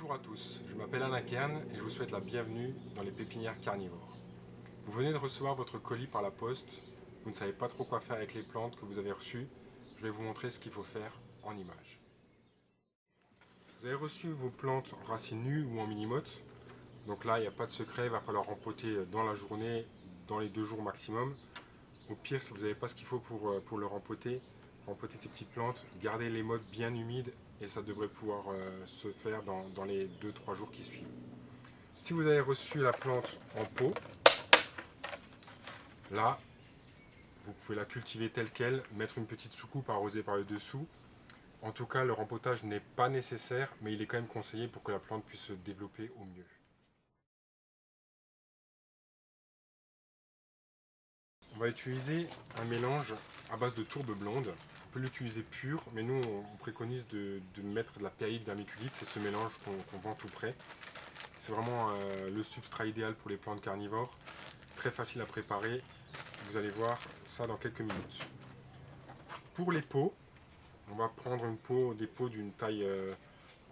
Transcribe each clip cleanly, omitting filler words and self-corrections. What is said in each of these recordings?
Bonjour à tous, je m'appelle Alain Kern et je vous souhaite la bienvenue dans les pépinières carnivores. Vous venez de recevoir votre colis par la poste, vous ne savez pas trop quoi faire avec les plantes que vous avez reçues, je vais vous montrer ce qu'il faut faire en images. Vous avez reçu vos plantes en racines nues ou en mini-motte, donc là il n'y a pas de secret, il va falloir rempoter dans la journée, dans les 2 jours maximum. Au pire, si vous n'avez pas ce qu'il faut pour le rempoter ces petites plantes, gardez les mottes bien humides et ça devrait pouvoir se faire dans les 2-3 jours qui suivent. Si vous avez reçu la plante en pot, là, vous pouvez la cultiver telle qu'elle, mettre une petite soucoupe arrosée par le dessous. En tout cas, le rempotage n'est pas nécessaire, mais il est quand même conseillé pour que la plante puisse se développer au mieux. On va utiliser un mélange à base de tourbe blonde. On peut l'utiliser pur, mais nous on préconise de mettre de la perlite vermiculite, c'est ce mélange qu'on vend tout près. C'est vraiment le substrat idéal pour les plantes carnivores, très facile à préparer. Vous allez voir ça dans quelques minutes. Pour les pots, on va prendre des pots d'une taille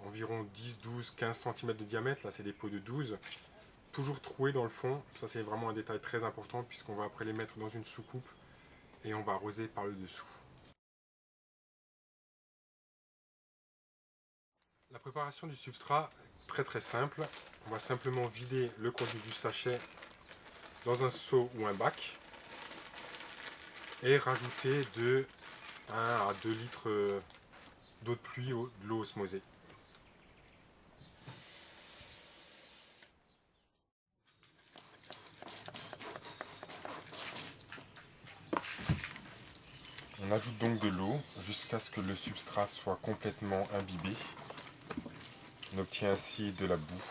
environ 10, 12, 15 cm de diamètre. Là, c'est des pots de 12. Toujours troués dans le fond. Ça, c'est vraiment un détail très important puisqu'on va après les mettre dans une soucoupe et on va arroser par le dessous. La préparation du substrat, très très simple. On va simplement vider le contenu du sachet dans un seau ou un bac et rajouter de 1 à 2 litres d'eau de pluie ou de l'eau osmosée. On ajoute donc de l'eau jusqu'à ce que le substrat soit complètement imbibé. On obtient ainsi de la boue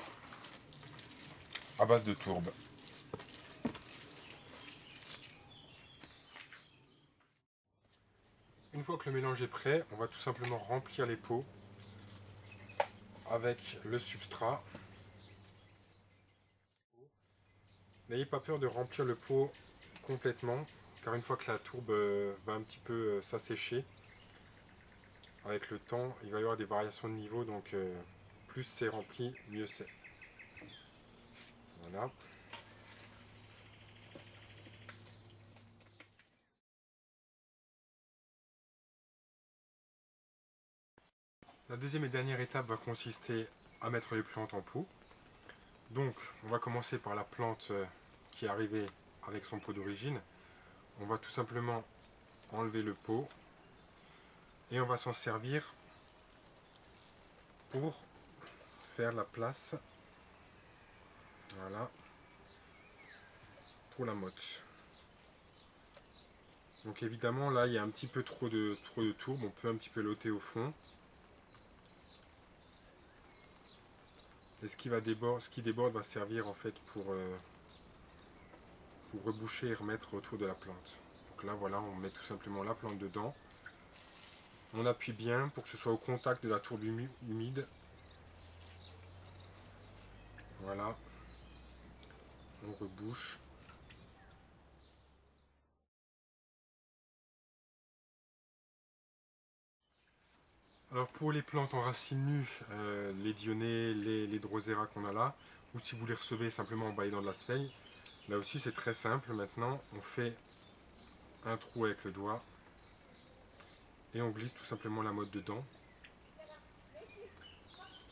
à base de tourbe. Une fois que le mélange est prêt, on va tout simplement remplir les pots avec le substrat. N'ayez pas peur de remplir le pot complètement, car une fois que la tourbe va un petit peu s'assécher, avec le temps, il va y avoir des variations de niveau, donc plus c'est rempli, mieux c'est. Voilà. La deuxième et dernière étape va consister à mettre les plantes en pot. Donc, on va commencer par la plante qui est arrivée avec son pot d'origine. On va tout simplement enlever le pot et on va s'en servir pour faire la place, voilà, pour la motte. Donc évidemment là il y a un petit peu trop de tourbe, on peut un petit peu l'ôter au fond. Et ce qui déborde va servir en fait pour reboucher et remettre autour de la plante. Donc là voilà, on met tout simplement la plante dedans. On appuie bien pour que ce soit au contact de la tourbe humide. Voilà, on rebouche. Alors pour les plantes en racines nues, les dionnées, les drosera qu'on a là, ou si vous les recevez simplement en baillant de la sphène, là aussi c'est très simple. Maintenant on fait un trou avec le doigt et on glisse tout simplement la motte dedans.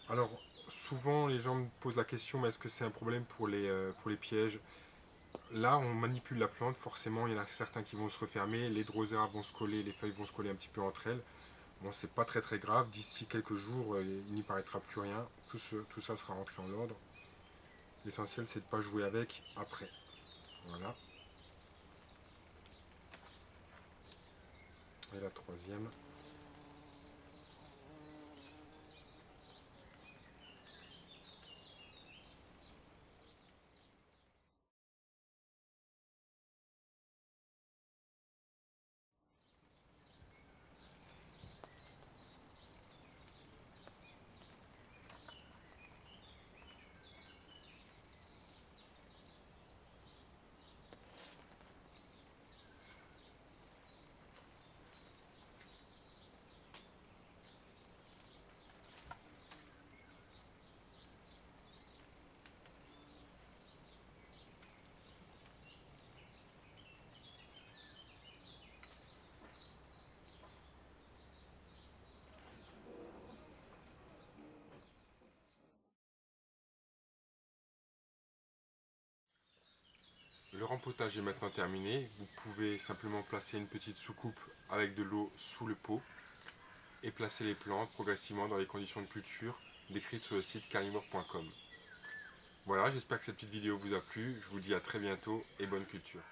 Alors souvent les gens me posent la question, mais est-ce que c'est un problème pour les pièges? Là on manipule la plante, forcément il y en a certains qui vont se refermer, les drosera vont se coller, les feuilles vont se coller un petit peu entre elles. Bon, c'est pas très très grave, d'ici quelques jours, il n'y paraîtra plus rien, tout ça sera rentré en ordre. L'essentiel c'est de ne pas jouer avec après. Voilà. Et la troisième. Le rempotage est maintenant terminé. Vous pouvez simplement placer une petite soucoupe avec de l'eau sous le pot et placer les plantes progressivement dans les conditions de culture décrites sur le site carnivore.com. Voilà, j'espère que cette petite vidéo vous a plu. Je vous dis à très bientôt et bonne culture.